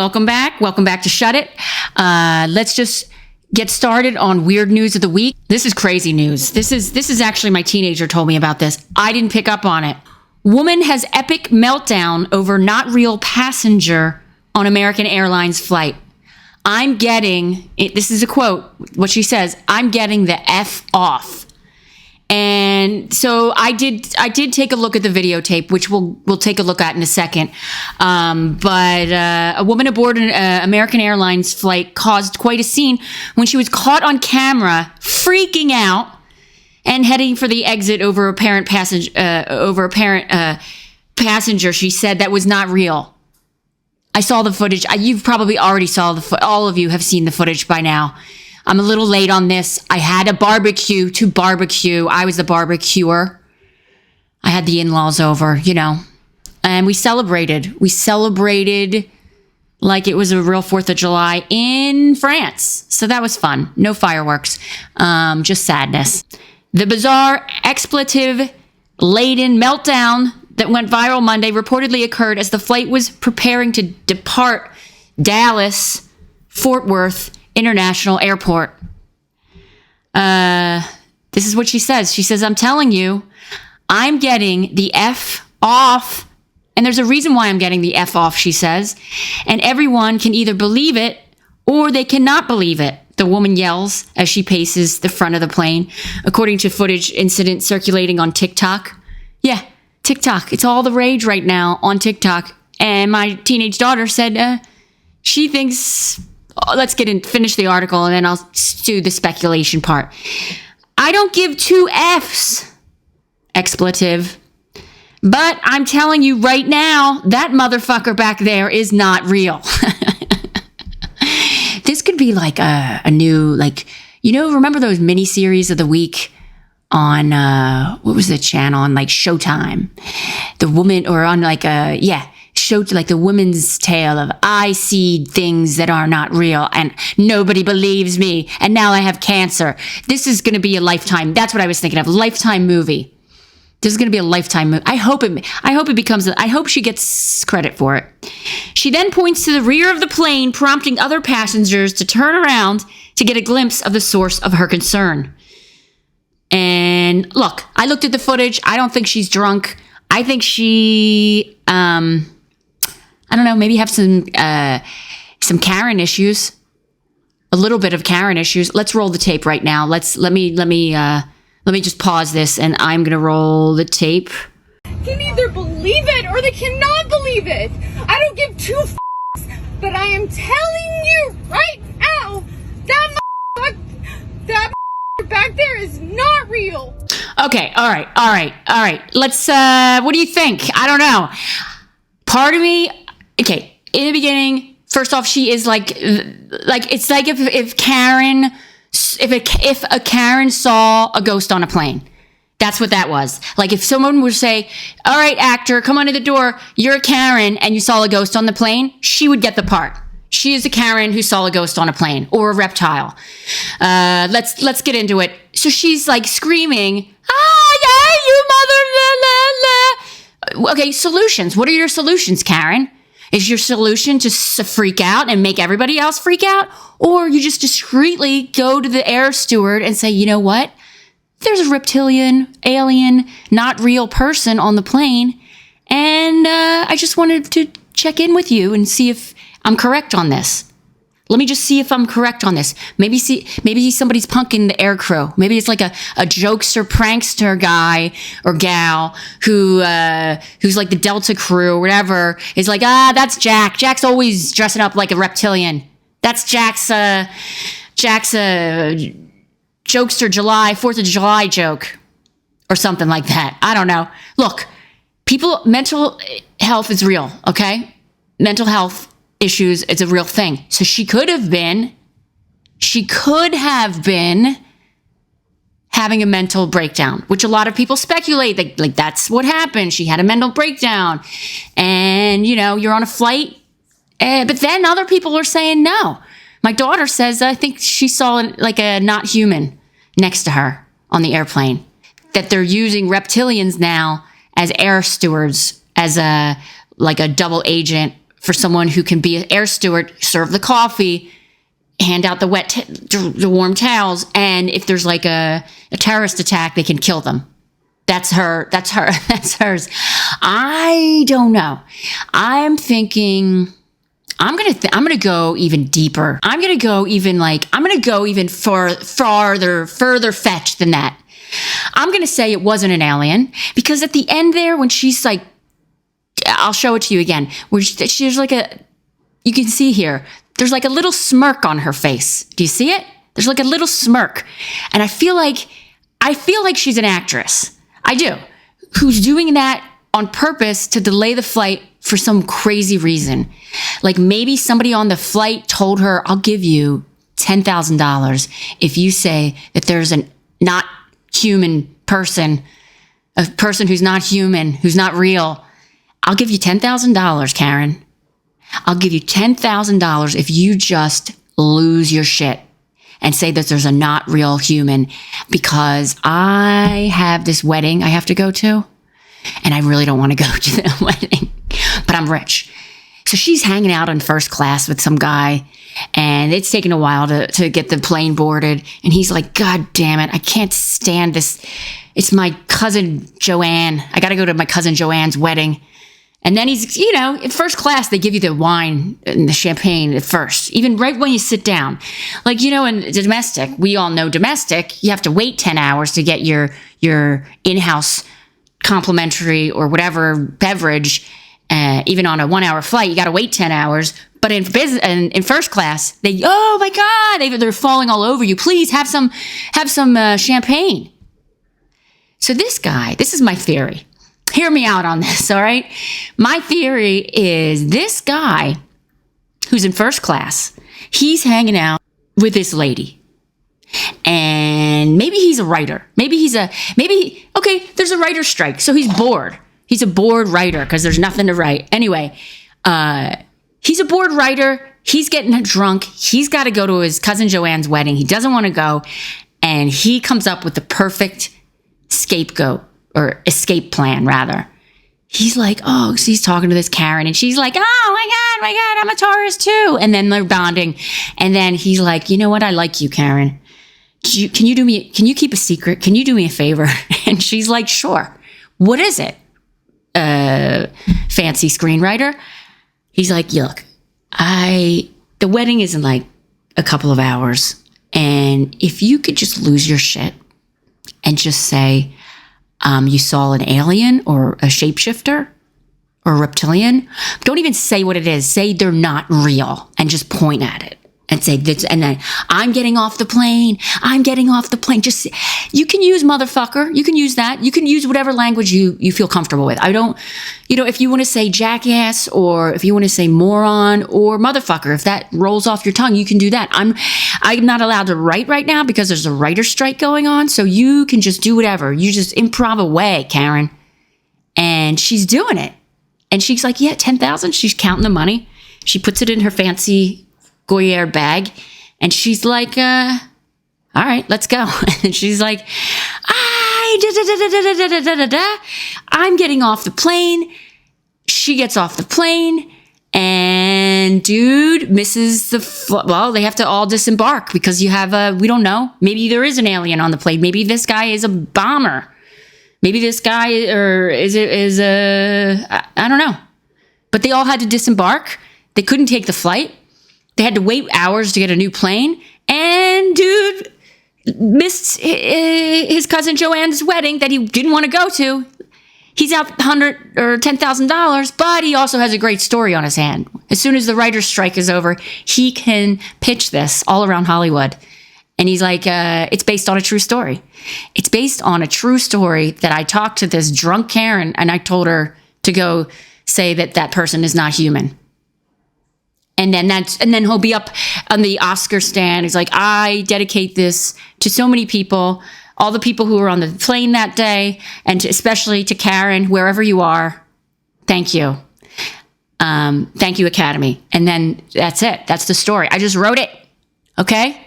welcome back. Welcome back to Shut It. Let's just get started on weird news of the week. This is crazy news. This is actually my teenager told me about this. I didn't pick up on it. Woman has epic meltdown over not real passenger on American Airlines flight. I'm getting, this is a quote, what she says, I'm getting the F off. And so I did take a look at the videotape, which we'll take a look at in a second. But a woman aboard an American Airlines flight caused quite a scene when she was caught on camera freaking out and heading for the exit over apparent passenger. She said that was not real. I saw the footage. You've probably already saw all of you have seen the footage by now. I'm a little late on this. I had a barbecue to barbecue. I was the barbecuer. I had the in-laws over, and we celebrated. We celebrated like it was a real 4th of July in France. So that was fun. No fireworks, just sadness. The bizarre expletive-laden meltdown that went viral Monday reportedly occurred as the flight was preparing to depart Dallas Fort Worth International Airport. This is what she says. She says, I'm telling you, I'm getting the F off. And there's a reason why I'm getting the F off, she says. And everyone can either believe it or they cannot believe it, the woman yells as she paces the front of the plane, according to footage incident circulating on TikTok. Yeah, TikTok. It's all the rage right now on TikTok. And my teenage daughter said she thinks... Let's finish the article, and then I'll do the speculation part. I don't give 2 Fs, expletive. But I'm telling you right now, that motherfucker back there is not real. This could be like a new, remember those miniseries of the week on, what was the channel on, Showtime? The woman, or on showed the woman's tale of I see things that are not real and nobody believes me and now I have cancer. This is going to be a Lifetime. That's what I was thinking of. Lifetime movie. This is going to be a Lifetime movie. I hope she gets credit for it. She then points to the rear of the plane, prompting other passengers to turn around to get a glimpse of the source of her concern. And look, I looked at the footage. I don't think she's drunk. I think she, I don't know, maybe have some Karen issues, a little bit of Karen issues. Let's roll the tape right now. Let me just pause this, and I'm gonna roll the tape. Can either believe it or they cannot believe it. I don't give 2 f***s, but I am telling you right now that back there is not real. Okay, all right. Let's. What do you think? I don't know. Part of me. Okay, in the beginning, first off, she is it's like if a Karen saw a ghost on a plane. That's what that was. Like if someone would say, all right, actor, come under the door. You're a Karen and you saw a ghost on the plane. She would get the part. She is a Karen who saw a ghost on a plane or a reptile. Let's get into it. So she's screaming, yeah, you mother, Okay, solutions. What are your solutions, Karen? Is your solution just to freak out and make everybody else freak out? Or you just discreetly go to the air steward and say, you know what? There's a reptilian, alien, not real person on the plane. And I just wanted to check in with you and see if I'm correct on this. Let me just see if I'm correct on this. Maybe somebody's punking the air crew. Maybe it's like a jokester, prankster guy or gal who's like the Delta crew or whatever is like, that's Jack. Jack's always dressing up like a reptilian. That's Jack's jokester July, 4th of July joke or something like that. I don't know. Look, mental health is real, okay? Mental health issues, it's a real thing. So she could have been having a mental breakdown, which a lot of people speculate like that's what happened. She had a mental breakdown and you're on a flight. But then other people are saying no. My daughter says, I think she saw a not human next to her on the airplane, that they're using reptilians now as air stewards, as a double agent for someone who can be an air steward, serve the coffee, hand out the warm towels, and if there's like a terrorist attack, they can kill them. That's hers. I don't know. I'm thinking I'm going to go even deeper. I'm going to go even further fetched than that. I'm going to say it wasn't an alien, because at the end there, when she's like, I'll show it to you again, where she's like you can see here, there's like a little smirk on her face. Do you see it? There's like a little smirk. And I feel like she's an actress. I do. Who's doing that on purpose to delay the flight for some crazy reason. Like maybe somebody on the flight told her, I'll give you $10,000 if you say that there's a not human person, a person who's not human, who's not real. I'll give you $10,000, Karen. I'll give you $10,000 if you just lose your shit and say that there's a not real human, because I have this wedding I have to go to, and I really don't want to go to the wedding, but I'm rich. So she's hanging out in first class with some guy, and it's taken a while to get the plane boarded. And he's like, God damn it, I can't stand this. It's my cousin Joanne. I got to go to my cousin Joanne's wedding. And then he's, in first class, they give you the wine and the champagne at first, even right when you sit down. Like, in domestic, we all know domestic, you have to wait 10 hours to get your in-house complimentary or whatever beverage. Even on a 1-hour flight, you got to wait 10 hours. But in first class, oh my God, they're falling all over you. Please have some champagne. So this is my theory. Hear me out on this, all right? My theory is this guy who's in first class, he's hanging out with this lady. And maybe he's a writer. Okay, there's a writer's strike, so he's bored. He's a bored writer because there's nothing to write. Anyway, he's a bored writer. He's getting drunk. He's got to go to his cousin Joanne's wedding. He doesn't want to go. And he comes up with the perfect scapegoat, or escape plan, rather. He's like, so he's talking to this Karen, and she's like, oh my God, I'm a Taurus too. And then they're bonding. And then he's like, you know what? I like you, Karen. Can you keep a secret? Can you do me a favor? And she's like, sure. What is it? Fancy screenwriter. He's like, look, the wedding is in like a couple of hours. And if you could just lose your shit and just say, you saw an alien or a shapeshifter or a reptilian. Don't even say what it is. Say they're not real and just point at it and say this. And then I'm getting off the plane. Just, you can use motherfucker. You can use that. You can use whatever language you feel comfortable with. I don't, if you want to say jackass, or if you want to say moron or motherfucker, if that rolls off your tongue, you can do that. I'm not allowed to write right now because there's a writer's strike going on. So you can just do whatever. You just improv away, Karen. And she's doing it. And she's like, yeah, 10,000. She's counting the money. She puts it in her fancy Goyer bag. And she's like, all right, let's go. And she's like, I'm getting off the plane. She gets off the plane. And dude misses they have to all disembark because you have we don't know. Maybe there is an alien on the plane. Maybe this guy is a bomber. Maybe this guy I don't know. But they all had to disembark. They couldn't take the flight. They had to wait hours to get a new plane. And dude missed his cousin Joanne's wedding that he didn't want to go to. He's out $100,000 or $10,000, but he also has a great story on his hand. As soon as the writer's strike is over, he can pitch this all around Hollywood. And he's like, it's based on a true story. It's based on a true story that I talked to this drunk Karen, and I told her to go say that person is not human. And then he'll be up on the Oscar stand. He's like, I dedicate this to so many people, all the people who were on the plane that day, and especially to Karen, wherever you are. Thank you. Thank you, Academy. And then that's it. That's the story. I just wrote it. Okay?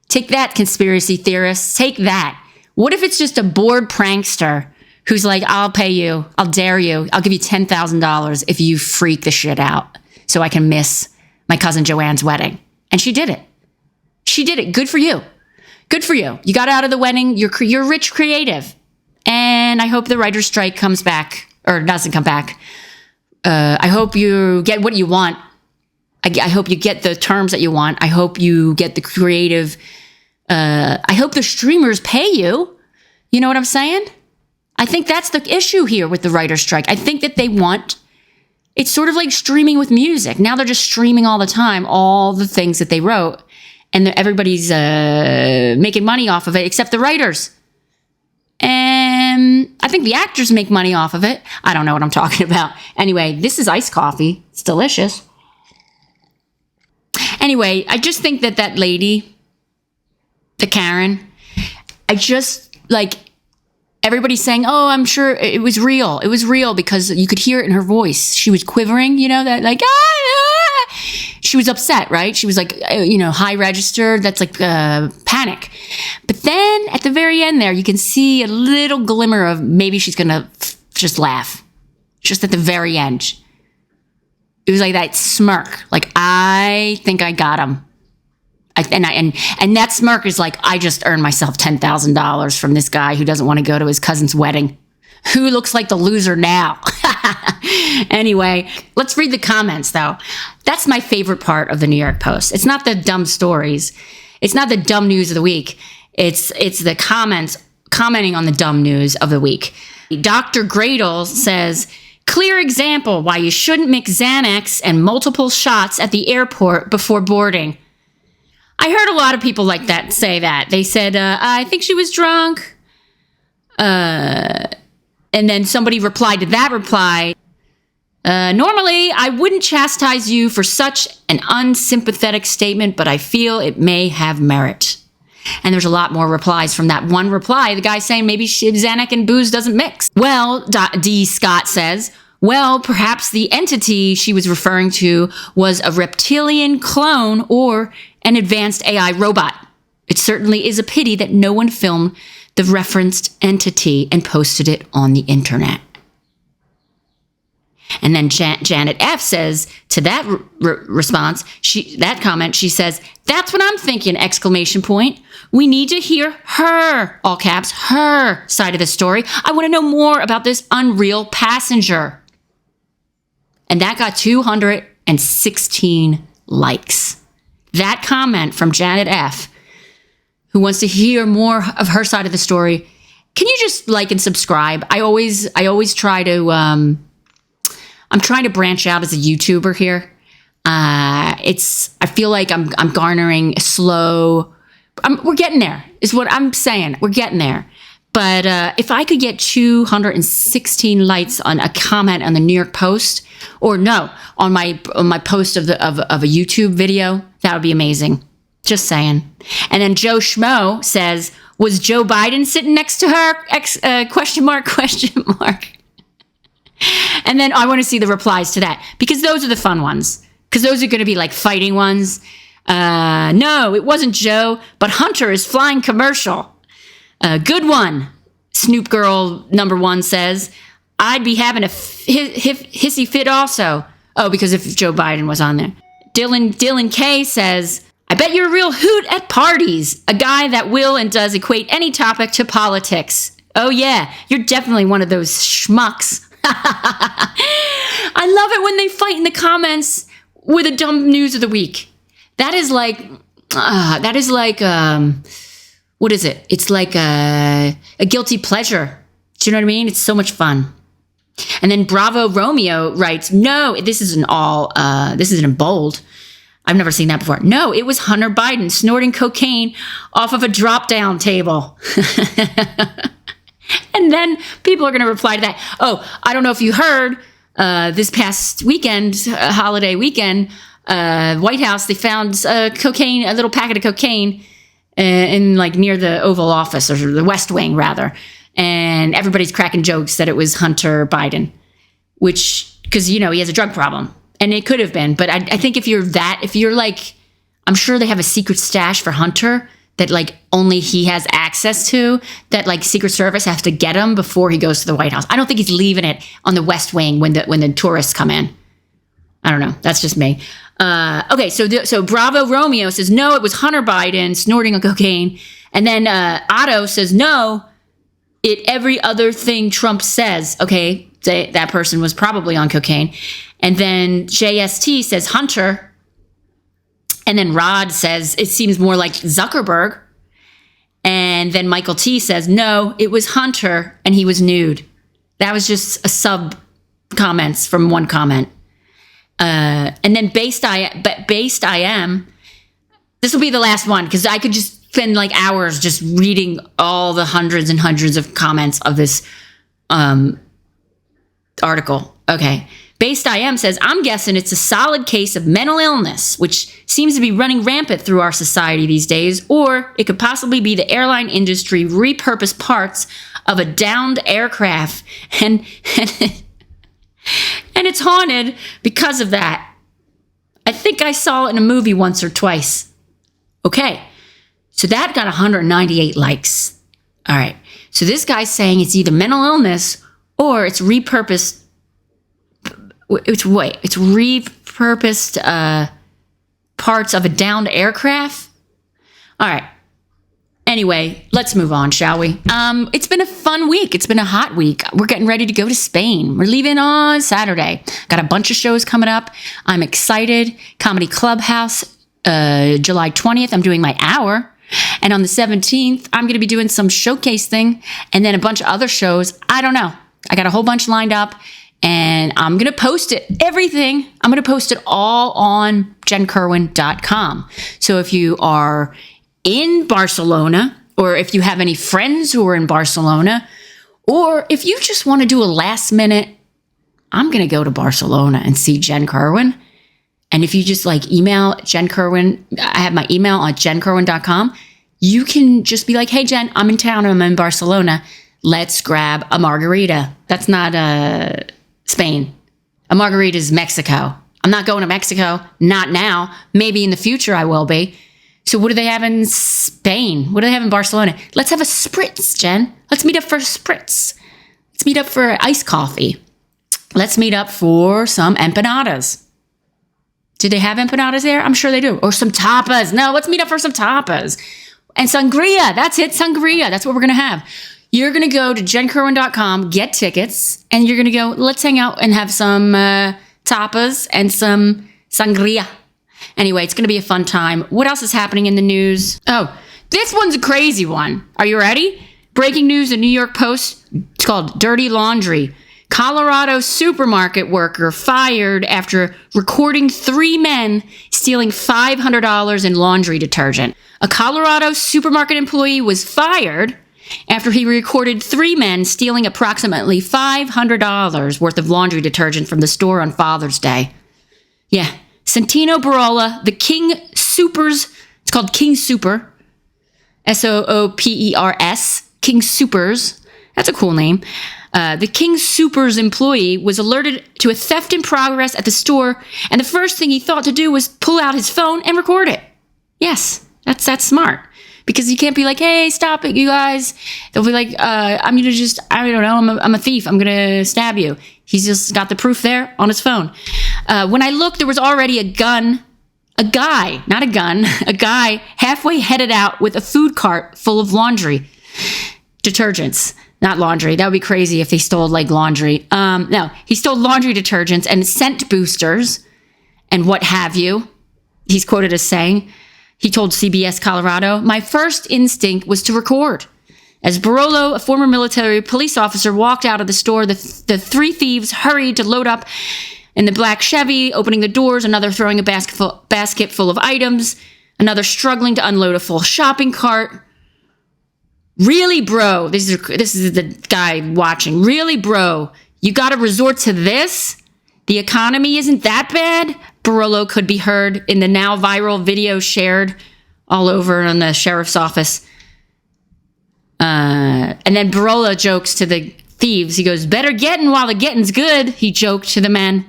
Take that, conspiracy theorists. Take that. What if it's just a bored prankster who's like, I'll pay you. I'll dare you. I'll give you $10,000 if you freak the shit out. so I can miss my cousin Joanne's wedding. And she did it. She did it. Good for you. Good for you. You got out of the wedding. You're rich creative. And I hope the writer's strike comes back or doesn't come back. I hope you get what you want. I hope you get the terms that you want. I hope you get the creative. I hope the streamers pay you. You know what I'm saying? I think that's the issue here with the writer's strike. I think that they want, it's sort of like streaming with music. Now they're just streaming all the time, all the things that they wrote. And everybody's making money off of it, except the writers. And I think the actors make money off of it. I don't know what I'm talking about. Anyway, this is iced coffee. It's delicious. Anyway, I just think that lady, the Karen, I just like everybody's saying, oh, I'm sure it was real. It was real because you could hear it in her voice. She was quivering, you know, that like, she was upset, right? She was like, high register. That's like panic. But then at the very end there, you can see a little glimmer of maybe she's going to just laugh. Just at the very end. It was like that smirk. Like, I think I got him. And that smirk is like, I just earned myself $10,000 from this guy who doesn't want to go to his cousin's wedding. Who looks like the loser now? Anyway, let's read the comments, though. That's my favorite part of the New York Post. It's not the dumb stories. It's not the dumb news of the week. It's the comments commenting on the dumb news of the week. Dr. Gradle says, clear example why you shouldn't mix Xanax and multiple shots at the airport before boarding. I heard a lot of people like that say that. They said, I think she was drunk. And then somebody replied to that reply, normally, I wouldn't chastise you for such an unsympathetic statement, but I feel it may have merit. And there's a lot more replies from that one reply. The guy saying maybe Xanax and booze doesn't mix. Well, D. Scott says, well, perhaps the entity she was referring to was a reptilian clone or an advanced AI robot. It certainly is a pity that no one filmed the referenced entity and posted it on the internet. And then Janet F. says to that response, that comment, she says, that's what I'm thinking, exclamation point. We need to hear her, all caps, her side of the story. I want to know more about this unreal passenger. And that got 216 likes. That comment from Janet F., who wants to hear more of her side of the story. Can you just like and subscribe? I always try to, I'm trying to branch out as a YouTuber here. I feel like I'm garnering slow. We're getting there is what I'm saying. We're getting there. But if I could get 216 likes on a comment on the New York Post, or no, on my post of a YouTube video, that would be amazing. Just saying. And then Joe Schmo says, was Joe Biden sitting next to her? Question mark. And then I want to see the replies to that, because those are the fun ones. Because those are going to be like fighting ones. No, it wasn't Joe, but Hunter is flying commercial. Good one. Snoop Girl #1 says, I'd be having a hissy fit also. Oh, because if Joe Biden was on there. Dylan K says, I bet you're a real hoot at parties. A guy that will and does equate any topic to politics. Oh yeah, you're definitely one of those schmucks. I love it when they fight in the comments with the dumb news of the week. That is like, what is it? It's like a guilty pleasure. Do you know what I mean? It's so much fun. And then Bravo Romeo writes, no, this isn't in bold. I've never seen that before. No, it was Hunter Biden snorting cocaine off of a drop-down table. And then people are going to reply to that. Oh, I don't know if you heard, this past weekend, holiday weekend, White House, they found a little packet of cocaine in like near the Oval Office, or the West Wing rather. And everybody's cracking jokes that it was Hunter Biden, because, he has a drug problem. And it could have been, but I think if you're like, I'm sure they have a secret stash for Hunter that like only he has access to, that like Secret Service has to get him before he goes to the White House. I don't think he's leaving it on the West Wing when the tourists come in. I don't know. That's just me. Okay, so Bravo Romeo says, no, it was Hunter Biden snorting on cocaine. And then Otto says, no, every other thing Trump says. Okay, that person was probably on cocaine. And then JST says Hunter. And then Rod says, it seems more like Zuckerberg. And then Michael T says, no, it was Hunter and he was nude. That was just a sub comments from one comment. And then based I am, this will be the last one because I could just spend like hours just reading all the hundreds and hundreds of comments of this article. Okay. Based I am says, I'm guessing it's a solid case of mental illness, which seems to be running rampant through our society these days, or it could possibly be the airline industry repurposed parts of a downed aircraft and it's haunted because of that. I think I saw it in a movie once or twice. Okay, so that got 198 likes. All right, so this guy's saying it's either mental illness or it's repurposed. It's repurposed parts of a downed aircraft. All right. Anyway, let's move on, shall we? It's been a fun week. It's been a hot week. We're getting ready to go to Spain. We're leaving on Saturday. Got a bunch of shows coming up. I'm excited. Comedy Clubhouse, July 20th, I'm doing my hour. And on the 17th, I'm going to be doing some showcase thing and then a bunch of other shows. I don't know. I got a whole bunch lined up and I'm going to post it. Everything. I'm going to post it all on JenKirwin.com. So if you are in Barcelona, or if you have any friends who are in Barcelona, or if you just want to do a last minute, I'm going to go to Barcelona and see Jen Kirwin. And if you just like email Jen Kirwin, I have my email on JenKirwin.com. You can just be like, hey, Jen, I'm in town. I'm in Barcelona. Let's grab a margarita. That's not Spain. A margarita is Mexico. I'm not going to Mexico. Not now. Maybe in the future I will be. So what do they have in Spain? What do they have in Barcelona? Let's have a spritz, Jen. Let's meet up for a spritz. Let's meet up for iced coffee. Let's meet up for some empanadas. Do they have empanadas there? I'm sure they do. Or some tapas. No, let's meet up for some tapas. And sangria. That's it, sangria. That's what we're going to have. You're going to go to JenKirwin.com, get tickets, and you're going to go, let's hang out and have some tapas and some sangria. Anyway, it's going to be a fun time. What else is happening in the news? Oh, this one's a crazy one. Are you ready? Breaking news, the New York Post. It's called Dirty Laundry. Colorado supermarket worker fired after recording 3 men stealing $500 in laundry detergent. A Colorado supermarket employee was fired after he recorded 3 men stealing approximately $500 worth of laundry detergent from the store on Father's Day. Yeah. Santino Barola, the King Supers, it's called King Super, Soopers, King Supers, that's a cool name. The King Supers employee was alerted to a theft in progress at the store, and the first thing he thought to do was pull out his phone and record it. Yes, that's smart. Because you can't be like, hey, stop it, you guys. They'll be like, I'm going to just, I don't know, I'm a thief. I'm going to stab you. He's just got the proof there on his phone. When I looked, there was already a guy halfway headed out with a food cart full of laundry. Detergents, not laundry. That would be crazy if he stole like laundry. No, he stole laundry detergents and scent boosters and what have you. He's quoted as saying, he told CBS Colorado, my first instinct was to record. As Barolo, a former military police officer, walked out of the store, the 3 thieves hurried to load up in the black Chevy, opening the doors, another throwing a basket full of items, another struggling to unload a full shopping cart. Really, bro, this is the guy watching. Really, bro, you got to resort to this? The economy isn't that bad? Barolo could be heard in the now viral video shared all over on the sheriff's office. And then Barolo jokes to the thieves. He goes, better getting while the getting's good, he joked to the men.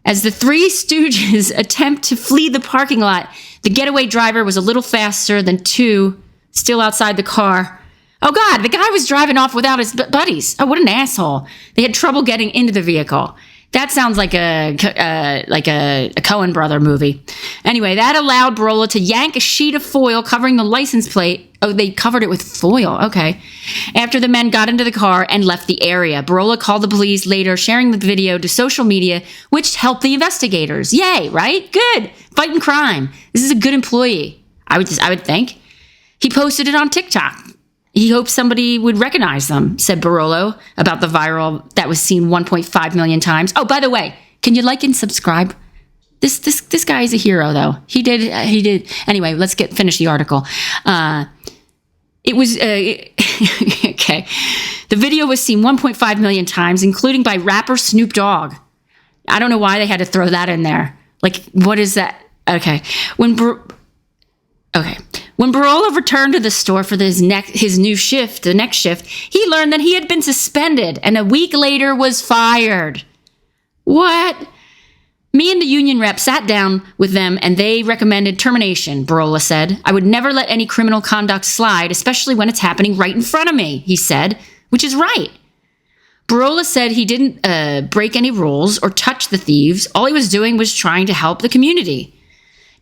As the 3 stooges attempt to flee the parking lot, the getaway driver was a little faster than 2 still outside the car. Oh, God, the guy was driving off without his buddies. Oh, what an asshole. They had trouble getting into the vehicle. That sounds like a Coen brother movie. Anyway, that allowed Barola to yank a sheet of foil covering the license plate. Oh, they covered it with foil. Okay. After the men got into the car and left the area, Barola called the police later, sharing the video to social media, which helped the investigators. Yay, right? Good. Fighting crime. This is a good employee. I would think. He posted it on TikTok. He hoped somebody would recognize them, said Barolo about the viral that was seen 1.5 million times. Oh, by the way, can you like and subscribe? This guy is a hero, though. He did. Anyway, let's finish the article. It was okay. The video was seen 1.5 million times, including by rapper Snoop Dogg. I don't know why they had to throw that in there. Like, what is that? Okay, when Barola returned to the store for his new shift, the next shift, he learned that he had been suspended and a week later was fired. What? Me and the union rep sat down with them and they recommended termination, Barola said. I would never let any criminal conduct slide, especially when it's happening right in front of me, he said, which is right. Barola said he didn't break any rules or touch the thieves. All he was doing was trying to help the community.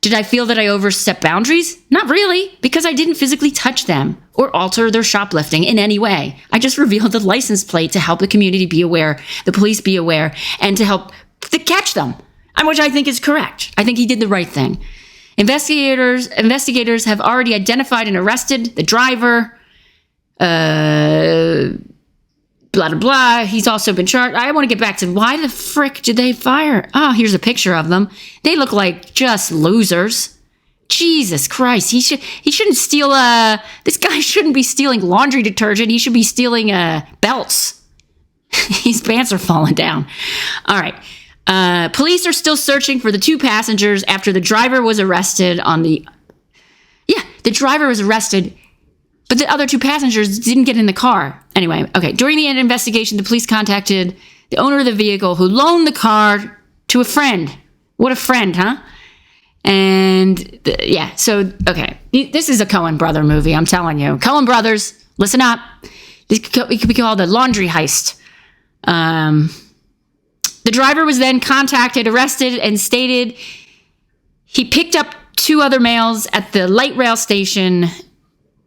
Did I feel that I overstepped boundaries? Not really, because I didn't physically touch them or alter their shoplifting in any way. I just revealed the license plate to help the community be aware, the police be aware, and to help to catch them, which I think is correct. I think he did the right thing. Investigators have already identified and arrested the driver. Blah, blah, blah. He's also been charged. I want to get back to why the frick did they fire? Oh, here's a picture of them. They look like just losers. Jesus Christ. He shouldn't steal, this guy shouldn't be stealing laundry detergent. He should be stealing, belts. His pants are falling down. All right. Police are still searching for the two passengers after the driver was arrested the driver was arrested, but the other two passengers didn't get in the car. Anyway, okay. During the investigation, the police contacted the owner of the vehicle who loaned the car to a friend. What a friend, huh? And okay. This is a Coen brother movie, I'm telling you. Coen brothers, listen up. It could be called a laundry heist. The driver was then contacted, arrested, and stated he picked up two other males at the light rail station,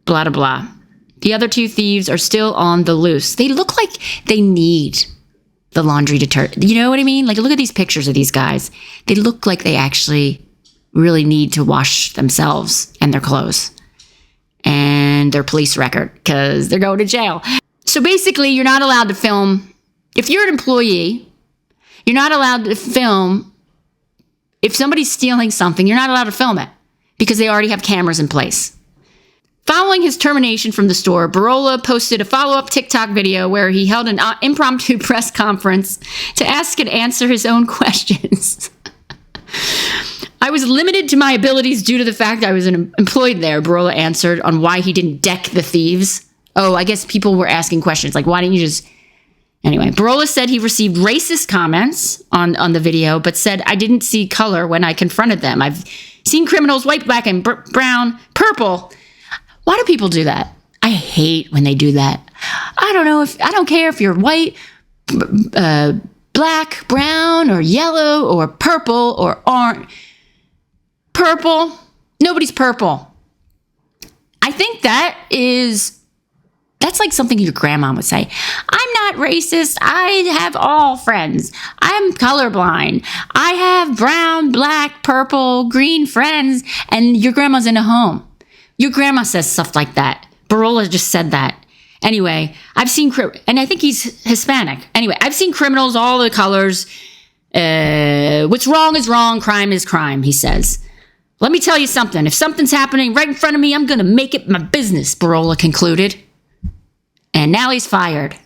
blah, blah, blah. The other two thieves are still on the loose. They look like they need the laundry detergent. You know what I mean? Like, look at these pictures of these guys. They look like they actually really need to wash themselves and their clothes and their police record because they're going to jail. So basically, you're not allowed to film. If you're an employee, you're not allowed to film. If somebody's stealing something, you're not allowed to film it because they already have cameras in place. Following his termination from the store, Barola posted a follow-up TikTok video where he held an impromptu press conference to ask and answer his own questions. I was limited to my abilities due to the fact I was employed there, Barola answered on why he didn't deck the thieves. Oh, I guess people were asking questions like, why didn't you just... Anyway, Barola said he received racist comments on the video, but said, I didn't see color when I confronted them. I've seen criminals white, black, and brown, purple. Why do people do that? I hate when they do that. I don't care if you're white, black, brown, or yellow, or purple, or orange. Purple? Nobody's purple. I think that's like something your grandma would say. I'm not racist. I have all friends. I'm colorblind. I have brown, black, purple, green friends, and your grandma's in a home. Your grandma says stuff like that. Barola just said that. Anyway, I've seen, and I think he's Hispanic. Anyway, I've seen criminals, all the colors. What's wrong is wrong. Crime is crime, he says. Let me tell you something. If something's happening right in front of me, I'm going to make it my business, Barola concluded. And now he's fired.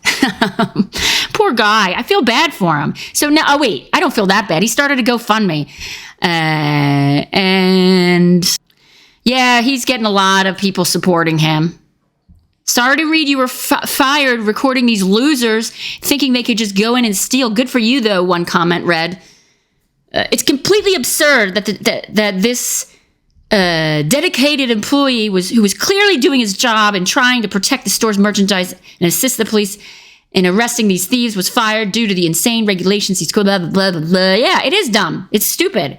Poor guy. I feel bad for him. So now, oh wait, I don't feel that bad. He started a GoFundMe. And yeah, he's getting a lot of people supporting him. Sorry to read you were fired recording these losers thinking they could just go in and steal. Good for you, though, one comment read. It's completely absurd that this dedicated employee who was clearly doing his job and trying to protect the store's merchandise and assist the police in arresting these thieves was fired due to the insane regulations. He's blah, blah, blah, blah, blah. Yeah, it is dumb. It's stupid.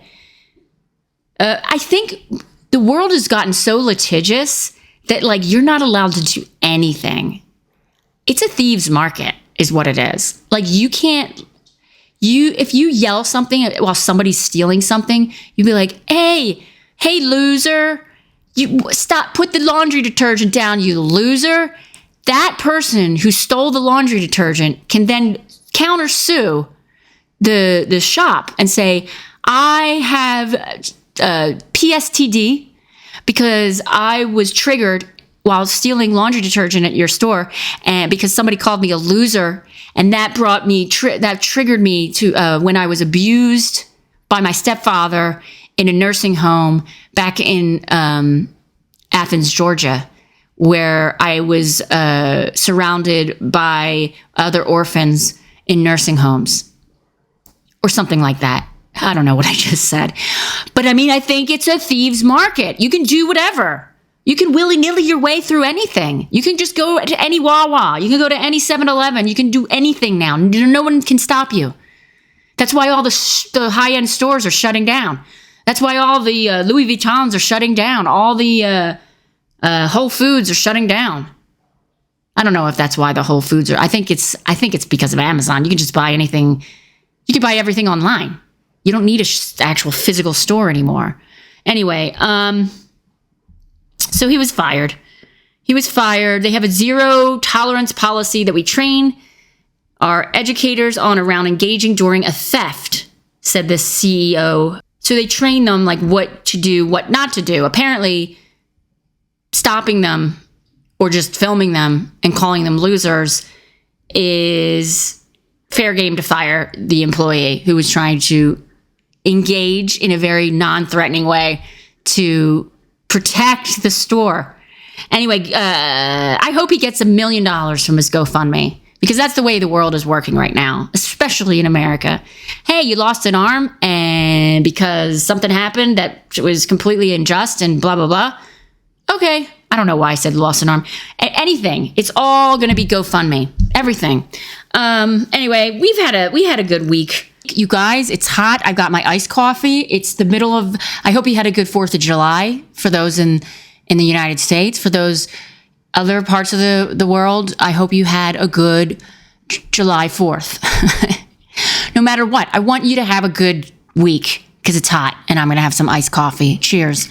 I think the world has gotten so litigious that, like, you're not allowed to do anything. It's a thieves market is what it is. Like, you can't, if you yell something while somebody's stealing something, you'd be like, hey, loser, you stop, put the laundry detergent down, you loser. That person who stole the laundry detergent can then countersue the shop and say, I have PSTD because I was triggered while stealing laundry detergent at your store, and because somebody called me a loser, and that brought me that triggered me to when I was abused by my stepfather in a nursing home back in Athens, Georgia, where I was surrounded by other orphans in nursing homes, or something like that. I don't know what I just said, but I mean, I think it's a thieves market. You can do whatever. You can willy-nilly your way through anything. You can just go to any Wawa. You can go to any 7-Eleven. You can do anything now. No one can stop you. That's why all the high-end stores are shutting down. That's why all the Louis Vuittons are shutting down. All the Whole Foods are shutting down. I don't know if that's why the Whole Foods are. I think it's because of Amazon. You can just buy anything. You can buy everything online. You don't need an actual physical store anymore. Anyway, so he was fired. They have a zero tolerance policy that we train our educators on around engaging during a theft, said the CEO. So they train them like what to do, what not to do. Apparently, stopping them or just filming them and calling them losers is fair game to fire the employee who was trying to engage in a very non-threatening way to protect the store. Anyway, I hope he gets $1 million from his GoFundMe, because that's the way the world is working right now, especially in America. Hey, you lost an arm, and because something happened that was completely unjust and blah, blah, blah. Okay. I don't know why I said lost an arm. Anything. It's all going to be GoFundMe. Everything. Anyway, we had a good week. You guys, it's hot. I got my iced coffee. It's the middle of, I hope you had a good 4th of July for those in the United States. For those other parts of the world, I hope you had a good July 4th. No matter what, I want you to have a good week because it's hot and I'm going to have some iced coffee. Cheers.